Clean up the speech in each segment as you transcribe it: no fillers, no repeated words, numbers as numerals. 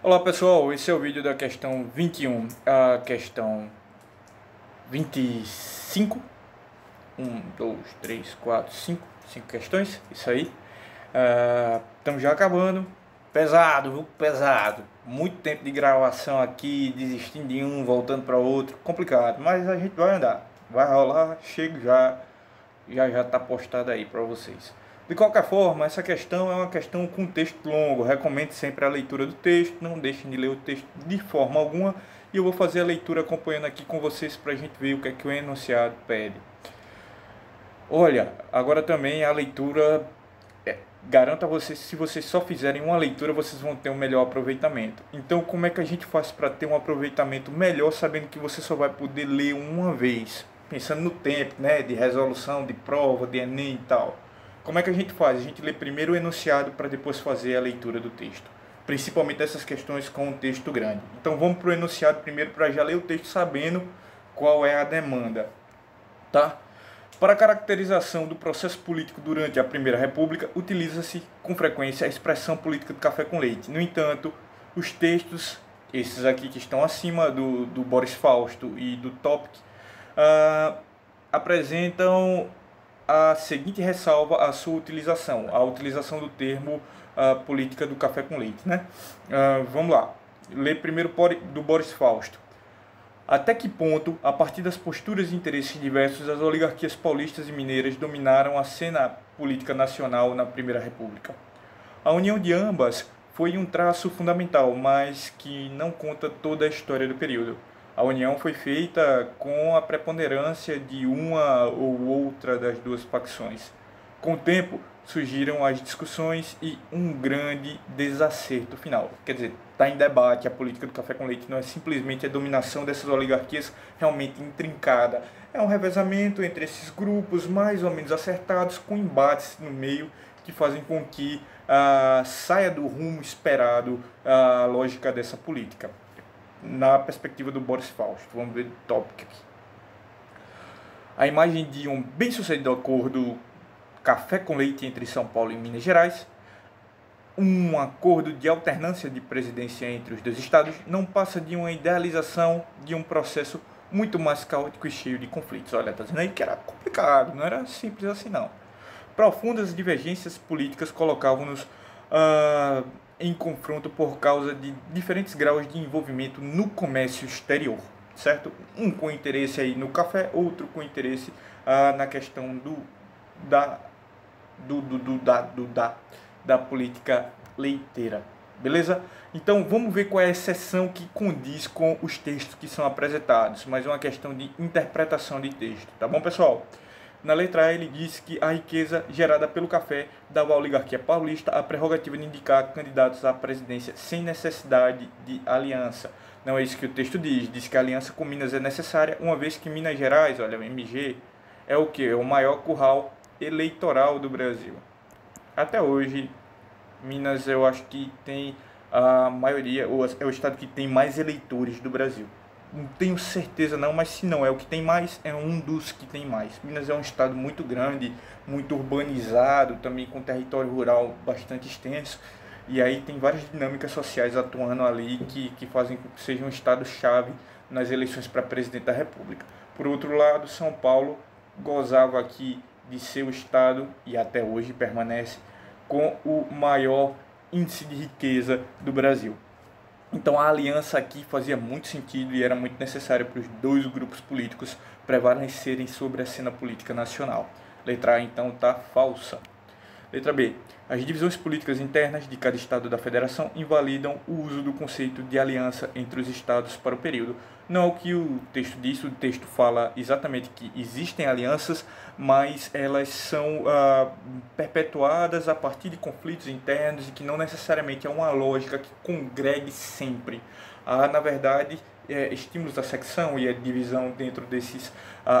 Olá pessoal, esse é o vídeo da questão 21, a questão 25, 2, 3, 4, 5 questões, isso aí. Estamos já acabando, pesado, viu? Pesado, muito tempo de gravação aqui, desistindo de um, voltando para outro, complicado, mas a gente vai andar, vai rolar, chego já está postado aí para vocês. De qualquer forma, essa questão é uma questão com texto longo. Recomendo sempre a leitura do texto, não deixem de ler o texto de forma alguma. E eu vou fazer a leitura acompanhando aqui com vocês para a gente ver o que é que o enunciado pede. Olha, agora também a leitura, garanto a vocês que se vocês só fizerem uma leitura, vocês vão ter um melhor aproveitamento. Então, como é que a gente faz para ter um aproveitamento melhor, sabendo que você só vai poder ler uma vez? Pensando no tempo, né, de resolução, de prova, de Enem e tal. Como é que a gente faz? A gente lê primeiro o enunciado para depois fazer a leitura do texto. Principalmente essas questões com um texto grande. Então vamos para o enunciado primeiro para já ler o texto sabendo qual é a demanda. Tá? Para a caracterização do processo político durante a Primeira República, utiliza-se com frequência a expressão política do café com leite. No entanto, os textos, esses aqui que estão acima do Boris Fausto e do Topic, apresentam a seguinte ressalva à sua utilização, a utilização do termo política do café com leite, né? Vamos lá, ler primeiro do Boris Fausto. Até que ponto, a partir das posturas e interesses diversos, as oligarquias paulistas e mineiras dominaram a cena política nacional na Primeira República? A união de ambas foi um traço fundamental, mas que não conta toda a história do período. A união foi feita com a preponderância de uma ou outra das duas facções. Com o tempo, surgiram as discussões e um grande desacerto final. Quer dizer, está em debate a política do café com leite, não é simplesmente a dominação dessas oligarquias realmente intrincada. É um revezamento entre esses grupos mais ou menos acertados, com embates no meio que fazem com que saia do rumo esperado a lógica dessa política. Na perspectiva do Boris Fausto, vamos ver o tópico aqui. A imagem de um bem-sucedido acordo café com leite entre São Paulo e Minas Gerais, um acordo de alternância de presidência entre os dois estados, não passa de uma idealização de um processo muito mais caótico e cheio de conflitos. Olha, está dizendo aí que era complicado, não era simples assim não. Profundas divergências políticas colocavam-nos em confronto por causa de diferentes graus de envolvimento no comércio exterior, certo? Um com interesse aí no café, outro com interesse na questão da política leiteira, beleza? Então vamos ver qual é a exceção que condiz com os textos que são apresentados, mas é uma questão de interpretação de texto, tá bom, pessoal? Na letra A, ele diz que a riqueza gerada pelo café dava à oligarquia paulista a prerrogativa de indicar candidatos à presidência sem necessidade de aliança. Não é isso que o texto diz. Diz que a aliança com Minas é necessária, uma vez que Minas Gerais, olha, o MG, é o que? É o maior curral eleitoral do Brasil. Até hoje, Minas eu acho que tem a maioria, ou é o estado que tem mais eleitores do Brasil. Não tenho certeza não, mas se não é o que tem mais, é um dos que tem mais. Minas é um estado muito grande, muito urbanizado, também com território rural bastante extenso. E aí tem várias dinâmicas sociais atuando ali que fazem com que seja um estado-chave nas eleições para presidente da República. Por outro lado, São Paulo gozava aqui de ser o estado, e até hoje permanece, com o maior índice de riqueza do Brasil. Então a aliança aqui fazia muito sentido e era muito necessária para os dois grupos políticos prevalecerem sobre a cena política nacional. Letra A então está falsa. Letra B. As divisões políticas internas de cada estado da federação invalidam o uso do conceito de aliança entre os estados para o período. Não é o que o texto diz, o texto fala exatamente que existem alianças, mas elas são perpetuadas a partir de conflitos internos e que não necessariamente é uma lógica que congregue sempre. Na verdade, estímulos da secção e a divisão dentro desses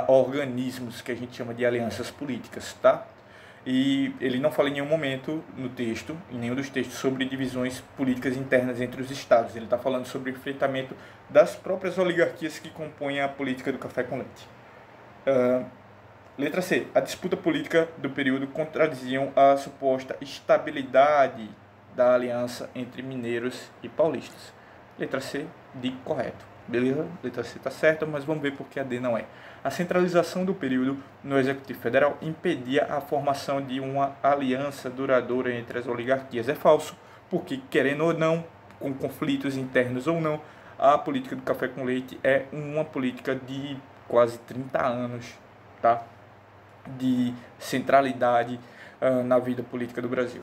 organismos que a gente chama de alianças políticas, tá? E ele não fala em nenhum momento no texto, em nenhum dos textos, sobre divisões políticas internas entre os estados. Ele está falando sobre o enfrentamento das próprias oligarquias que compõem a política do café com leite. Letra C. A disputa política do período contradiziam a suposta estabilidade da aliança entre mineiros e paulistas. Letra C, de correto. Beleza? Letra C está certa, mas vamos ver por que a D não é. A centralização do período no Executivo Federal impedia a formação de uma aliança duradoura entre as oligarquias. É falso, porque, querendo ou não, com conflitos internos ou não, a política do café com leite é uma política de quase 30 anos, tá? De centralidade na vida política do Brasil.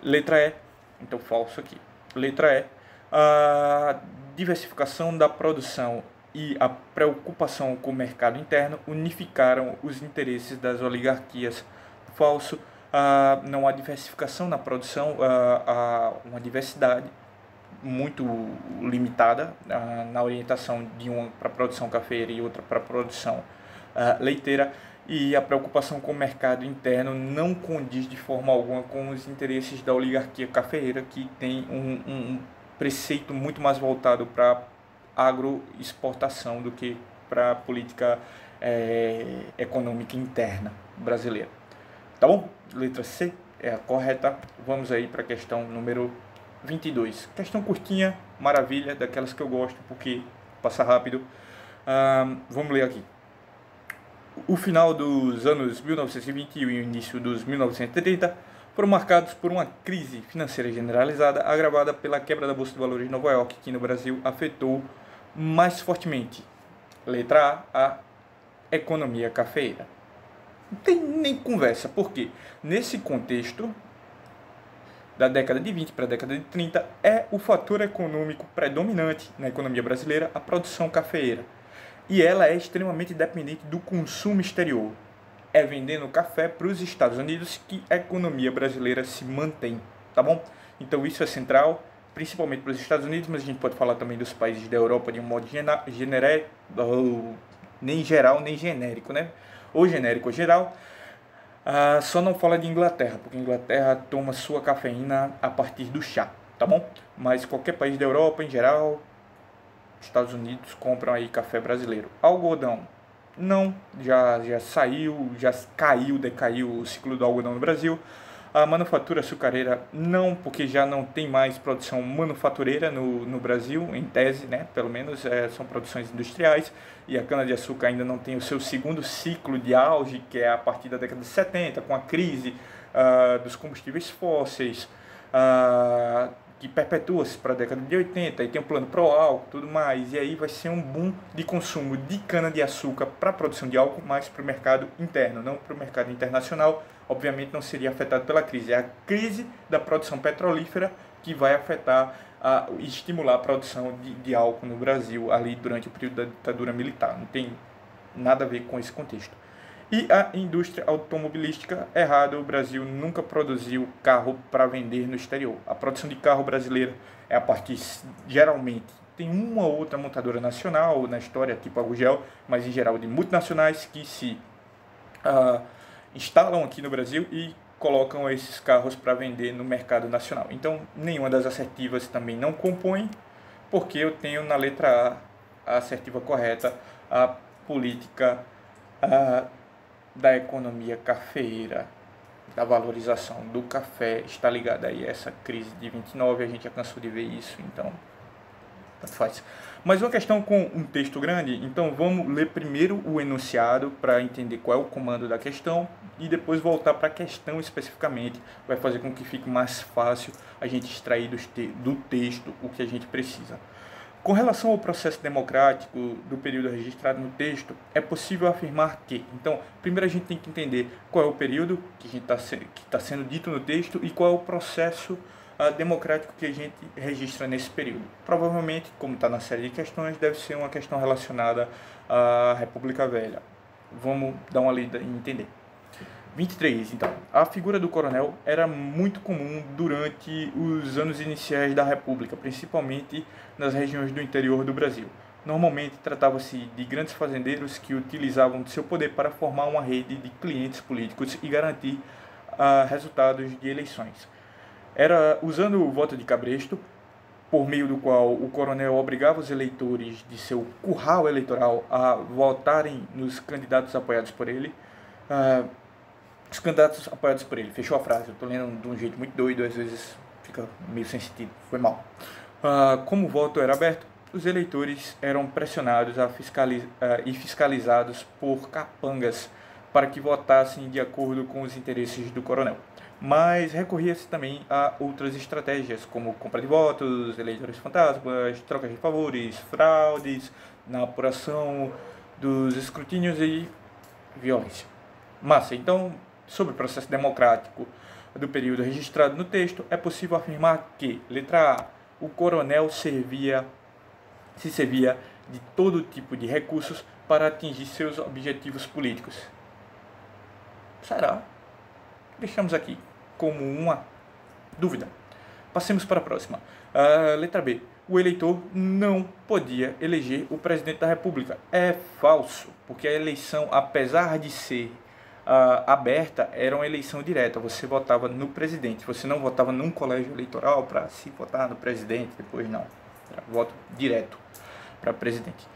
Letra E, então falso aqui. Letra E, a diversificação da produção e a preocupação com o mercado interno unificaram os interesses das oligarquias. Falso, não há diversificação na produção, há uma diversidade muito limitada na orientação de uma para a produção cafeeira e outra para a produção leiteira, e a preocupação com o mercado interno não condiz de forma alguma com os interesses da oligarquia cafeeira, que tem um preceito muito mais voltado para agroexportação do que para a política econômica interna brasileira. Tá bom? Letra C é a correta. Vamos aí para a questão número 22. Questão curtinha, maravilha, daquelas que eu gosto porque passa rápido. Vamos ler aqui. O final dos anos 1920 e o início dos 1930 foram marcados por uma crise financeira generalizada, agravada pela quebra da Bolsa de Valores de Nova York, que no Brasil afetou mais fortemente. Letra A economia cafeeira. Não tem nem conversa, porque nesse contexto da década de 20 para a década de 30, é o fator econômico predominante na economia brasileira a produção cafeeira. E ela é extremamente dependente do consumo exterior. É vendendo café para os Estados Unidos que a economia brasileira se mantém, tá bom? Então isso é central, principalmente para os Estados Unidos, mas a gente pode falar também dos países da Europa de um modo nem geral, nem genérico, né? Ou genérico ou geral. Só não fala de Inglaterra, porque a Inglaterra toma sua cafeína a partir do chá, tá bom? Mas qualquer país da Europa, em geral, Estados Unidos, compram aí café brasileiro. Algodão, não, já saiu, decaiu o ciclo do algodão no Brasil. A manufatura açucareira, não, porque já não tem mais produção manufatureira no Brasil, em tese, né? Pelo menos são produções industriais. E a cana-de-açúcar ainda não tem o seu segundo ciclo de auge, que é a partir da década de 70, com a crise dos combustíveis fósseis, que perpetua-se para a década de 80, e tem um plano pró-álcool, tudo mais, e aí vai ser um boom de consumo de cana-de-açúcar para a produção de álcool, mais para o mercado interno, não para o mercado internacional. Obviamente não seria afetado pela crise, é a crise da produção petrolífera que vai afetar e estimular a produção de álcool no Brasil, ali durante o período da ditadura militar, não tem nada a ver com esse contexto. E a indústria automobilística, errado, o Brasil nunca produziu carro para vender no exterior. A produção de carro brasileira é a partir, geralmente, tem uma ou outra montadora nacional na história, tipo a Gugel, mas em geral de multinacionais que se instalam aqui no Brasil e colocam esses carros para vender no mercado nacional. Então, nenhuma das assertivas também não compõe, porque eu tenho na letra A assertiva correta, a política da economia cafeeira, da valorização do café, está ligada aí a essa crise de 29, a gente já cansou de ver isso, então tanto faz. Mas uma questão com um texto grande, então vamos ler primeiro o enunciado para entender qual é o comando da questão e depois voltar para a questão especificamente, vai fazer com que fique mais fácil a gente extrair do texto o que a gente precisa. Com relação ao processo democrático do período registrado no texto, é possível afirmar que, então, primeiro a gente tem que entender qual é o período que está sendo dito no texto e qual é o processo democrático que a gente registra nesse período. Provavelmente, como está na série de questões, deve ser uma questão relacionada à República Velha. Vamos dar uma lida e entender. 23, então. A figura do coronel era muito comum durante os anos iniciais da República, principalmente nas regiões do interior do Brasil. Normalmente tratava-se de grandes fazendeiros que utilizavam de seu poder para formar uma rede de clientes políticos e garantir resultados de eleições. Era usando o voto de cabresto, por meio do qual o coronel obrigava os eleitores de seu curral eleitoral a votarem nos candidatos apoiados por ele. Os candidatos apoiados por ele. Fechou a frase. Eu estou lendo de um jeito muito doido, às vezes fica meio sem sentido, foi mal. Como o voto era aberto, os eleitores eram pressionados e fiscalizados por capangas para que votassem de acordo com os interesses do coronel. Mas recorria-se também a outras estratégias, como compra de votos, eleitores fantasmas, trocas de favores, fraudes na apuração dos escrutínios e violência. Massa, então, sobre o processo democrático do período registrado no texto, é possível afirmar que, letra A, o coronel se servia de todo tipo de recursos para atingir seus objetivos políticos. Será? Deixamos aqui como uma dúvida. Passemos para a próxima. Letra B. O eleitor não podia eleger o presidente da República. É falso, porque a eleição, apesar de ser aberta, era uma eleição direta. Você votava no presidente. Você não votava num colégio eleitoral para se votar no presidente. Depois não. Era voto direto para presidente.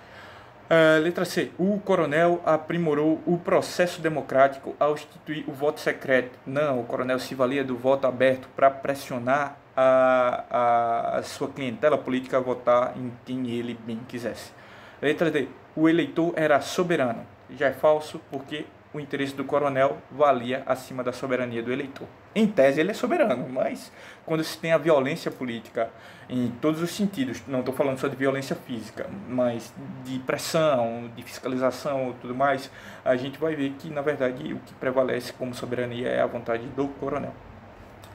Letra C. O coronel aprimorou o processo democrático ao instituir o voto secreto. Não, o coronel se valia do voto aberto para pressionar a sua clientela política a votar em quem ele bem quisesse. Letra D. O eleitor era soberano. Já é falso porque o interesse do coronel valia acima da soberania do eleitor. Em tese ele é soberano, mas quando se tem a violência política em todos os sentidos, não estou falando só de violência física, mas de pressão, de fiscalização e tudo mais, a gente vai ver que na verdade o que prevalece como soberania é a vontade do coronel.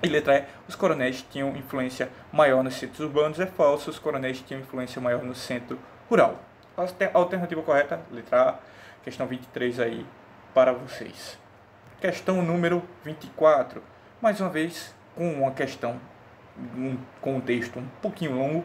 E letra E, os coronéis tinham influência maior nos centros urbanos. É falso, os coronéis tinham influência maior no centro rural. A alternativa correta, letra A, questão 23 aí para vocês. Questão número 24. Mais uma vez, com uma questão, com um texto um pouquinho longo.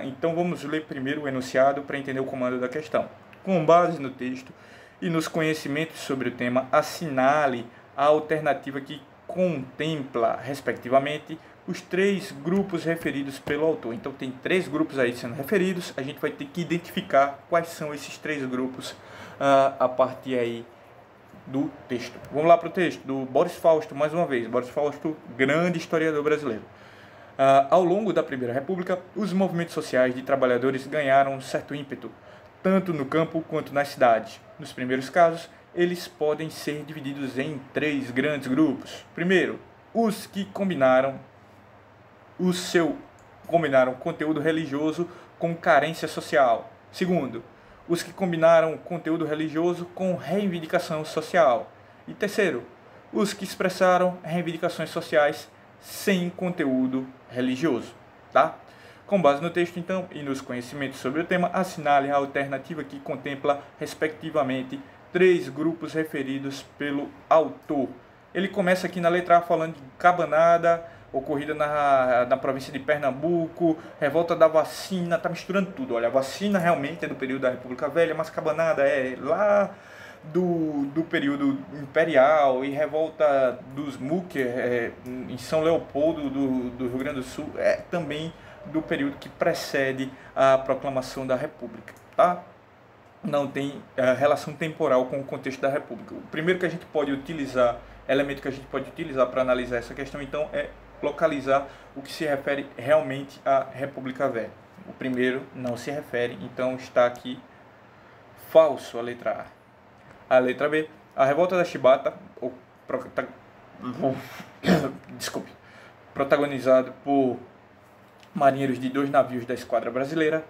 Então vamos ler primeiro o enunciado para entender o comando da questão. Com base no texto e nos conhecimentos sobre o tema, assinale a alternativa que contempla, respectivamente, os três grupos referidos pelo autor. Então tem três grupos aí sendo referidos, a gente vai ter que identificar quais são esses três grupos a partir aí do texto. Vamos lá para o texto do Boris Fausto, mais uma vez. Boris Fausto, grande historiador brasileiro. Ao longo da Primeira República, os movimentos sociais de trabalhadores ganharam um certo ímpeto, tanto no campo quanto nas cidades. Nos primeiros casos, eles podem ser divididos em três grandes grupos. Primeiro, os que combinaram conteúdo religioso com carência social. Segundo, os que combinaram conteúdo religioso com reivindicação social. E terceiro, os que expressaram reivindicações sociais sem conteúdo religioso. Tá? Com base no texto, então, e nos conhecimentos sobre o tema, assinale a alternativa que contempla, respectivamente, três grupos referidos pelo autor. Ele começa aqui na letra A falando de cabanada, ocorrida na província de Pernambuco, revolta da vacina, tá misturando tudo. Olha, a vacina realmente é do período da República Velha, mas cabanada é lá do período imperial, e revolta dos Mucker em São Leopoldo do Rio Grande do Sul é também do período que precede a proclamação da República, tá? Não tem relação temporal com o contexto da República. O primeiro que a gente pode utilizar, elemento que a gente pode utilizar para analisar essa questão, então, é localizar o que se refere realmente à República Velha. O primeiro não se refere, então está aqui falso a letra A. A letra B, a revolta da Chibata, protagonizado por marinheiros de 2 navios da esquadra brasileira,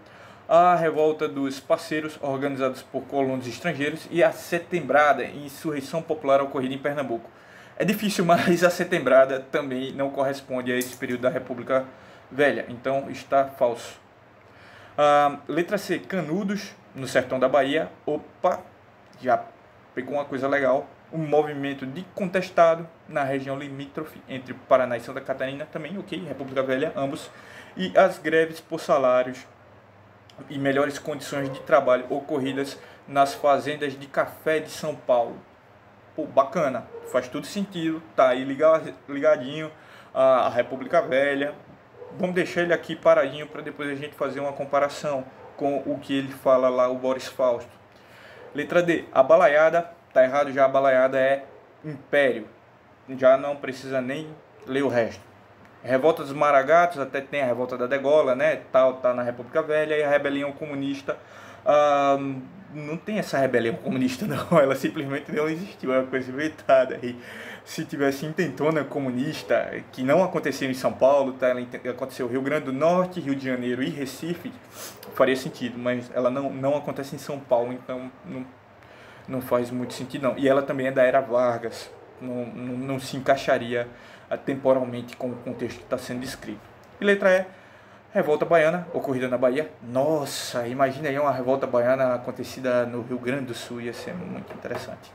a revolta dos parceiros, organizados por colonos estrangeiros, e a setembrada, insurreição popular ocorrida em Pernambuco. É difícil, mas a setembrada também não corresponde a esse período da República Velha, então está falso. Letra C, Canudos, no sertão da Bahia. Opa, já pegou uma coisa legal. Um movimento de contestado na região limítrofe entre Paraná e Santa Catarina, também, ok, República Velha, ambos. E as greves por salários e melhores condições de trabalho ocorridas nas fazendas de café de São Paulo. Pô, bacana, faz todo sentido, tá aí ligadinho à República Velha. Vamos deixar ele aqui paradinho para depois a gente fazer uma comparação com o que ele fala lá, o Boris Fausto. Letra D, a balaiada, tá errado já, a balaiada é império, já não precisa nem ler o resto. Revolta dos Maragatos, até tem a revolta da Degola, né? Tá na República Velha, e a rebelião comunista. ah, não tem essa rebelião comunista, não. Ela simplesmente não existiu, é uma coisa inventada. E se tivesse intentona comunista, que não aconteceu em São Paulo, tá? Ela aconteceu no Rio Grande do Norte, Rio de Janeiro e Recife, faria sentido, mas ela não acontece em São Paulo, então não faz muito sentido, não. E ela também é da Era Vargas, não se encaixaria temporalmente com o contexto que está sendo descrito. E letra E, revolta baiana, ocorrida na Bahia. Nossa, imagina aí uma revolta baiana acontecida no Rio Grande do Sul, ia ser muito interessante.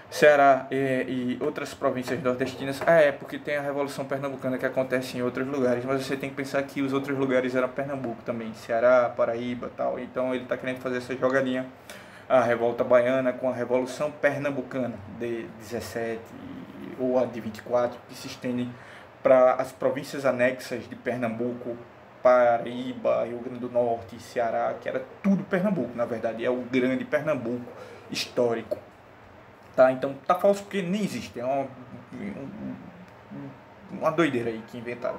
Ceará e outras províncias nordestinas. Porque tem a Revolução Pernambucana que acontece em outros lugares, mas você tem que pensar que os outros lugares eram Pernambuco também, Ceará, Paraíba e tal. Então ele está querendo fazer essa jogadinha, a Revolta Baiana com a Revolução Pernambucana de 17 ou a de 24, que se estende para as províncias anexas de Pernambuco, Paraíba, Rio Grande do Norte e Ceará, que era tudo Pernambuco, na verdade, é o grande Pernambuco histórico. Tá? Então tá falso porque nem existe, é uma doideira aí que inventaram.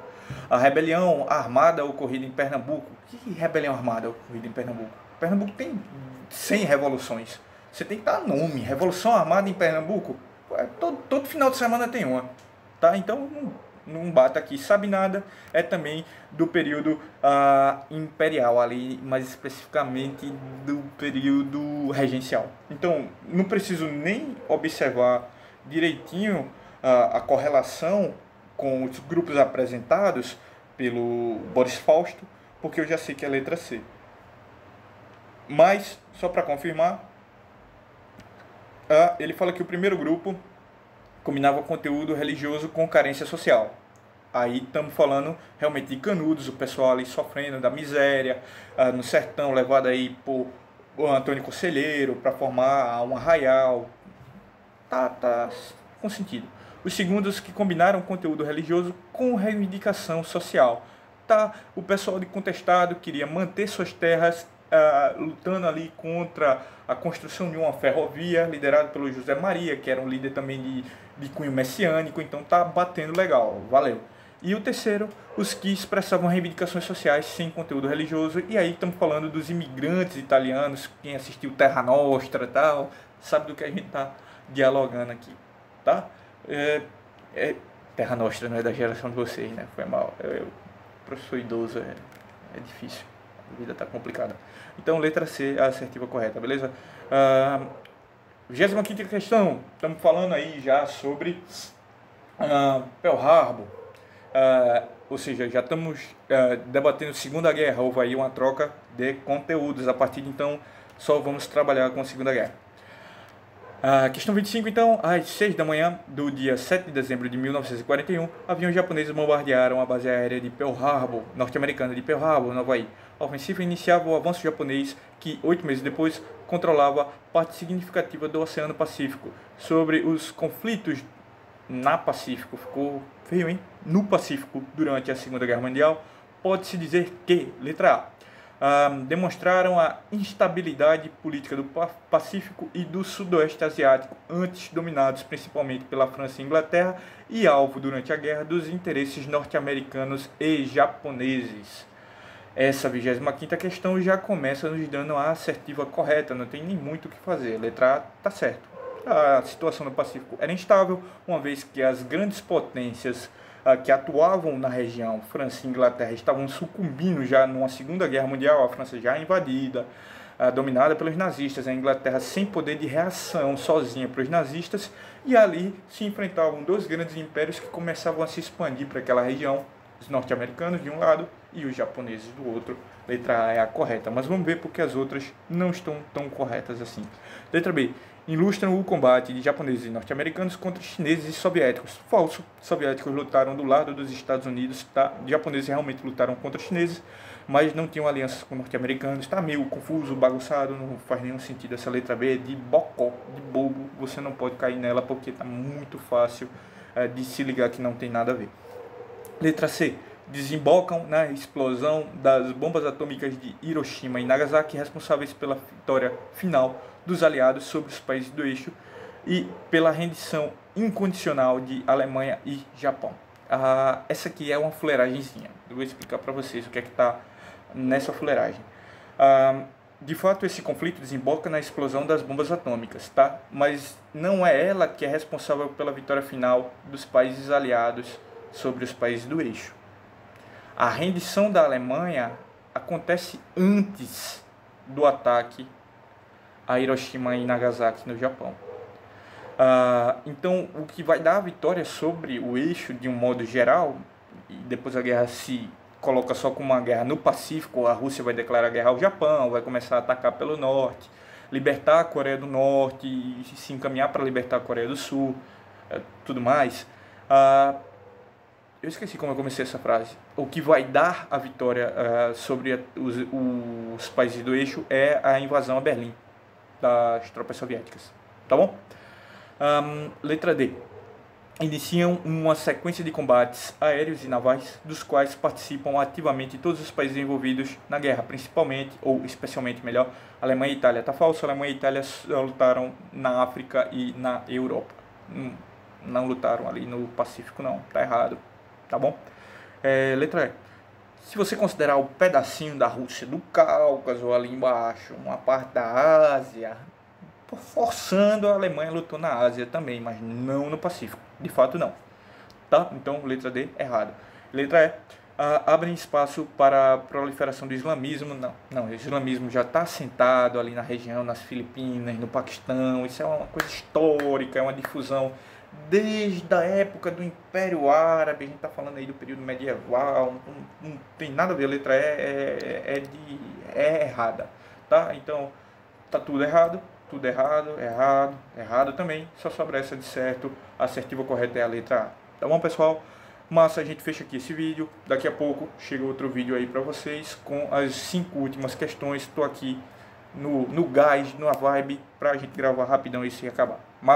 A rebelião armada ocorrida em Pernambuco. Que rebelião armada ocorrida em Pernambuco? Pernambuco tem 100 revoluções. Você tem que dar nome. Revolução armada em Pernambuco. Todo final de semana tem uma. Tá? Então não bata aqui. Sabe nada é também do período imperial, ali, mais especificamente do período regencial. Então não preciso nem observar direitinho a correlação com os grupos apresentados pelo Boris Fausto, porque eu já sei que é a letra C. Mas, só para confirmar, ele fala que o primeiro grupo combinava conteúdo religioso com carência social. Aí estamos falando realmente de Canudos, o pessoal ali sofrendo da miséria, no sertão, levado aí por Antônio Conselheiro para formar um arraial. Tá com sentido. Os segundos que combinaram conteúdo religioso com reivindicação social. O pessoal de Contestado queria manter suas terras, lutando ali contra a construção de uma ferrovia, liderado pelo José Maria, que era um líder também de cunho messiânico, então tá batendo legal, valeu. E o terceiro, os que expressavam reivindicações sociais sem conteúdo religioso, e aí estamos falando dos imigrantes italianos, quem assistiu Terra Nostra e tal, sabe do que a gente tá dialogando aqui, tá? Terra Nostra não é da geração de vocês, né? Foi mal, professor idoso, é difícil. A vida está complicada. Então, letra C, a assertiva correta, beleza? 25ª questão. Estamos falando aí já sobre Pearl Harbor. Ou seja, já estamos debatendo Segunda Guerra. Houve aí uma troca de conteúdos. A partir de então, só vamos trabalhar com a Segunda Guerra. Questão 25, então, às 6 da manhã do dia 7 de dezembro de 1941, aviões japoneses bombardearam a base aérea de Pearl Harbor, norte-americana de Pearl Harbor, no Havaí. A ofensiva iniciava o avanço japonês, que 8 meses depois controlava parte significativa do Oceano Pacífico. Sobre os conflitos na Pacífico, ficou feio, hein? No Pacífico, durante a Segunda Guerra Mundial, pode-se dizer que, letra A, demonstraram a instabilidade política do Pacífico e do Sudoeste Asiático, antes dominados principalmente pela França e Inglaterra, e alvo durante a guerra dos interesses norte-americanos e japoneses. Essa 25ª questão já começa nos dando a assertiva correta, não tem nem muito o que fazer, letra A está certo. A situação no Pacífico era instável, uma vez que as grandes potências que atuavam na região, França e Inglaterra, estavam sucumbindo já numa Segunda Guerra Mundial, a França já invadida, dominada pelos nazistas, a Inglaterra sem poder de reação sozinha para os nazistas, e ali se enfrentavam dois grandes impérios que começavam a se expandir para aquela região, os norte-americanos de um lado e os japoneses do outro. Letra A é a correta, mas vamos ver porque as outras não estão tão corretas assim. Letra B. Ilustram o combate de japoneses e norte-americanos contra chineses e soviéticos. Falso. Soviéticos lutaram do lado dos Estados Unidos, tá? Japoneses realmente lutaram contra chineses, mas não tinham alianças com norte-americanos. Está meio confuso, bagunçado, não faz nenhum sentido essa letra B, de bocó, de bobo. Você não pode cair nela porque está muito fácil de se ligar que não tem nada a ver. Letra C. Desembocam na explosão das bombas atômicas de Hiroshima e Nagasaki, responsáveis pela vitória final dos aliados sobre os países do eixo e pela rendição incondicional de Alemanha e Japão. essa aqui é uma fuleiragemzinha. Eu vou explicar para vocês o que é que está nessa fuleiragem. De fato, esse conflito desemboca na explosão das bombas atômicas, tá? Mas não é ela que é responsável pela vitória final dos países aliados sobre os países do eixo. A rendição da Alemanha acontece antes do ataque a Hiroshima e Nagasaki no Japão. Então, o que vai dar a vitória sobre o eixo de um modo geral, e depois a guerra se coloca só como uma guerra no Pacífico, a Rússia vai declarar guerra ao Japão, vai começar a atacar pelo norte, libertar a Coreia do Norte e se encaminhar para libertar a Coreia do Sul, tudo mais. Eu esqueci como eu comecei essa frase. O que vai dar a vitória sobre os países do eixo é a invasão a Berlim das tropas soviéticas. Tá bom? Letra D. Iniciam uma sequência de combates aéreos e navais, dos quais participam ativamente todos os países envolvidos na guerra, principalmente, ou especialmente melhor, Alemanha e Itália. Tá falso, Alemanha e Itália lutaram na África e na Europa. Não lutaram ali no Pacífico, não. Tá errado. Tá bom? Letra E. Se você considerar o pedacinho da Rússia, do Cáucaso ali embaixo, uma parte da Ásia, forçando, a Alemanha lutou na Ásia também, mas não no Pacífico. De fato, não. Tá? Então, letra D, errado. Letra E. Abrem espaço para a proliferação do islamismo. Não, o islamismo já está assentado ali na região, nas Filipinas, no Paquistão. Isso é uma coisa histórica, é uma difusão desde a época do Império Árabe. A gente está falando aí do período medieval. Não tem nada a ver. A letra E é errada. Tá? Então, tá tudo errado. Tudo errado também. Só sobra essa de certo. A assertiva correta é a letra A. Tá bom, pessoal? Mas a gente fecha aqui esse vídeo. Daqui a pouco chega outro vídeo aí para vocês com as 5 últimas questões. Estou aqui no gás, numa vibe, para a gente gravar rapidão isso e acabar.